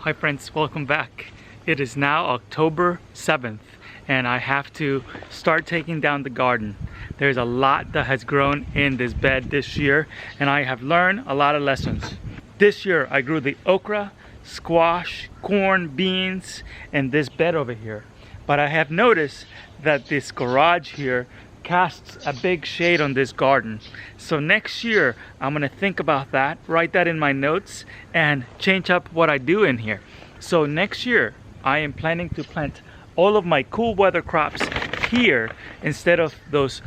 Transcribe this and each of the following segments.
Hi friends, welcome back. It is now October 7th and I have to start taking down the garden. There's a lot that has grown in this bed this year and I have learned a lot of lessons. This year I grew the okra, squash, corn, beans, and this bed over here. But I have noticed that this garage here casts a big shade on this garden. So next year I'm gonna think about that, write that in my notes, and change up what I do in here. So next year I am planning to plant all of my cool weather crops here instead of those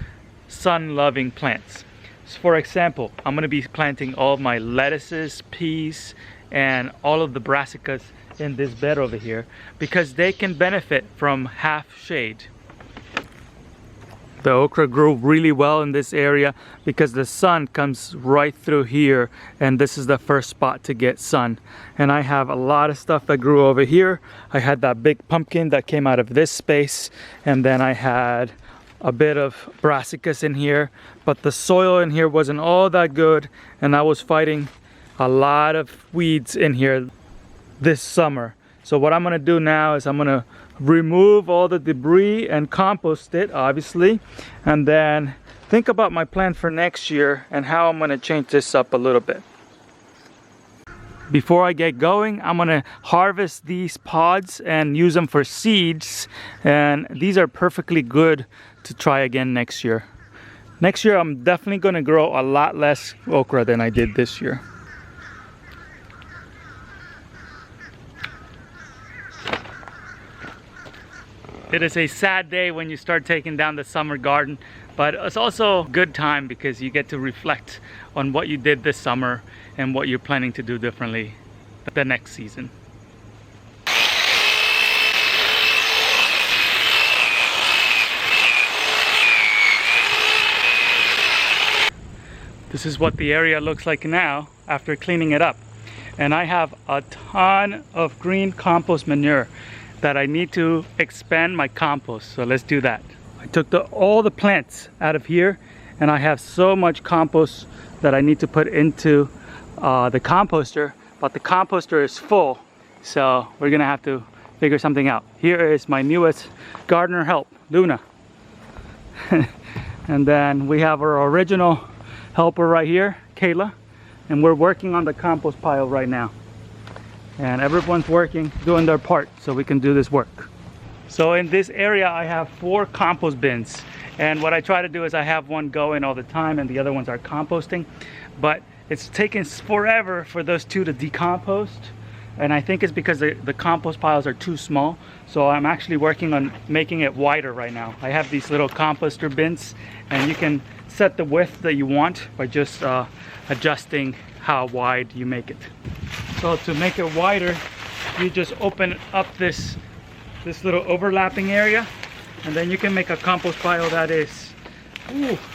sun-loving plants. So for example, I'm gonna be planting all of my lettuces, peas, and all of the brassicas in this bed over here because they can benefit from half shade. The okra grew really well in this area because the sun comes right through here and this is the first spot to get sun. And I have a lot of stuff that grew over here. I had that big pumpkin that came out of this space, and then I had a bit of brassicas in here, but the soil in here wasn't all that good and I was fighting a lot of weeds in here this summer. So what I'm gonna do now is I'm gonna remove all the debris and compost it, obviously, and then think about my plan for next year and how I'm gonna change this up a little bit. Before I get going, I'm gonna harvest these pods and use them for seeds, and these are perfectly good to try again next year. Next year I'm definitely gonna grow a lot less okra than I did this year. It is a sad day when you start taking down the summer garden, but it's also a good time because you get to reflect on what you did this summer and what you're planning to do differently the next season. This is what the area looks like now after cleaning it up. And I have a ton of green compost manure that I need to expand my compost, so let's do that. I took all the plants out of here and I have so much compost that I need to put into the composter, but the composter is full, so we're gonna have to figure something out. Here is my newest gardener help, Luna. And then we have our original helper right here, Kayla, and we're working on the compost pile right now. And everyone's working, doing their part so we can do this work. So in this area I have 4 compost bins, and what I try to do is I have one going all the time and the other ones are composting, but it's taken forever for those 2 to decompost, and I think it's because the compost piles are too small. So I'm actually working on making it wider right now. I have these little composter bins and you can set the width that you want by just adjusting how wide you make it. So to make it wider, you just open up this little overlapping area, and then you can make a compost pile that is,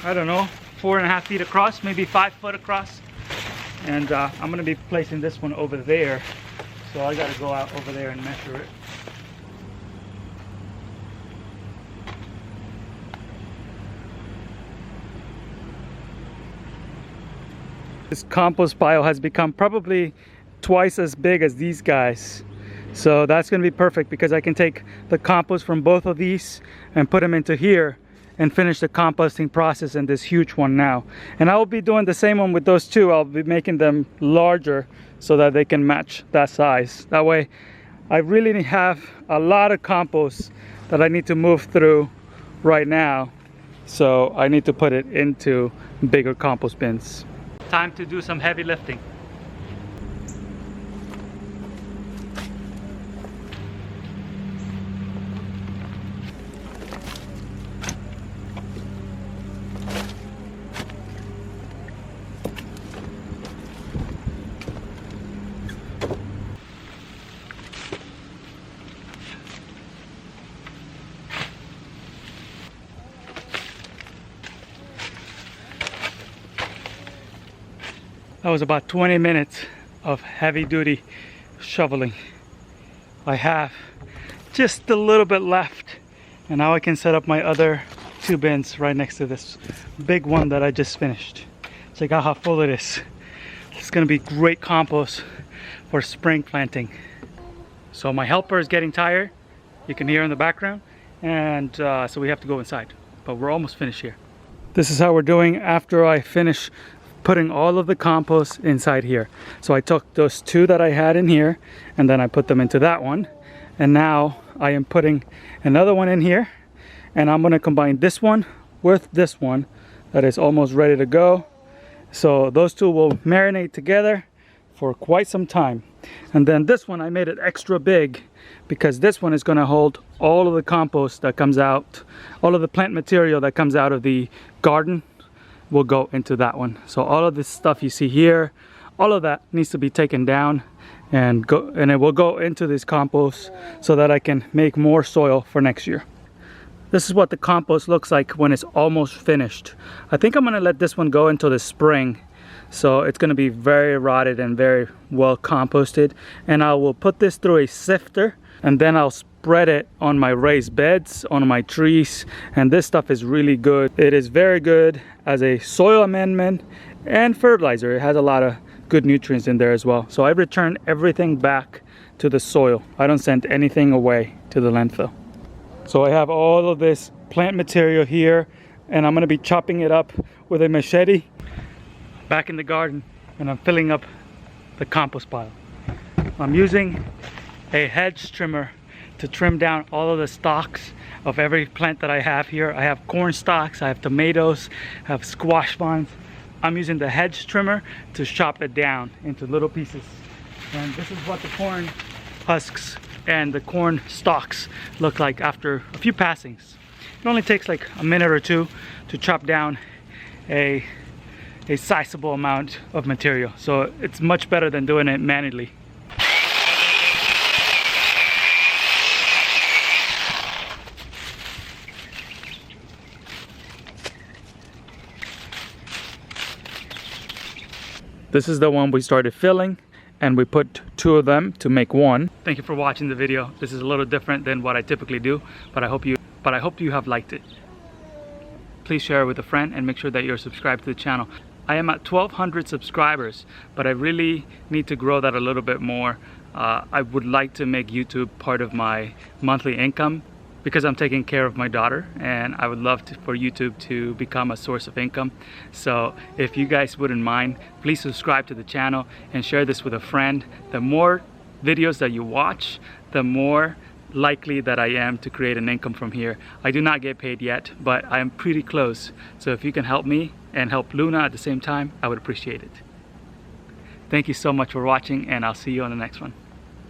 I don't know, 4.5 feet across, maybe 5 foot across. And I'm gonna be placing this one over there, so I gotta go out over there and measure it. This compost pile has become probably twice as big as these guys. So that's gonna be perfect because I can take the compost from both of these and put them into here and finish the composting process in this huge one now. And I will be doing the same one with those 2. I'll be making them larger so that they can match that size. That way I really have a lot of compost that I need to move through right now. So I need to put it into bigger compost bins. Time to do some heavy lifting. That was about 20 minutes of heavy duty shoveling. I have just a little bit left and now I can set up my other 2 bins right next to this big one that I just finished. Check out how full it is. It's gonna be great compost for spring planting. So my helper is getting tired. You can hear in the background. And so we have to go inside. But we're almost finished here. This is how we're doing after I finish putting all of the compost inside here. So I took those two that I had in here and then I put them into that one. And now I am putting another one in here. And I'm gonna combine this one with this one that is almost ready to go. So those two will marinate together for quite some time. And then this one I made it extra big because this one is going to hold all of the compost that comes out, all of the plant material that comes out of the garden will go into that one. So all of this stuff you see here, all of that needs to be taken down and it will go into this compost so that I can make more soil for next year. This is what the compost looks like when it's almost finished. I think I'm going to let this one go until the spring. So it's going to be very rotted and very well composted. And I will put this through a sifter and then I'll spread it on my raised beds, on my trees. And this stuff is really good. It is very good as a soil amendment and fertilizer. It has a lot of good nutrients in there as well. So I return everything back to the soil. I don't send anything away to the landfill. So I have all of this plant material here and I'm going to be chopping it up with a machete back in the garden, and I'm filling up the compost pile. I'm using a hedge trimmer to trim down all of the stalks of every plant that I have here. I have corn stalks, I have tomatoes, I have squash vines. I'm using the hedge trimmer to chop it down into little pieces. And this is what the corn husks and the corn stalks look like after a few passings. It only takes like a minute or two to chop down a sizable amount of material. So it's much better than doing it manually. This is the one we started filling and we put two of them to make one. Thank you for watching the video. This is a little different than what I typically do, but I hope you have liked it. Please share it with a friend and make sure that you're subscribed to the channel. I am at 1,200 subscribers, but I really need to grow that a little bit more. I would like to make YouTube part of my monthly income because I'm taking care of my daughter, and I would love for YouTube to become a source of income. So if you guys wouldn't mind, please subscribe to the channel and share this with a friend. The more videos that you watch, the more likely that I am to create an income from here. I do not get paid yet, but I am pretty close. So if you can help me and help Luna at the same time, I would appreciate it. Thank you so much for watching, and I'll see you on the next one.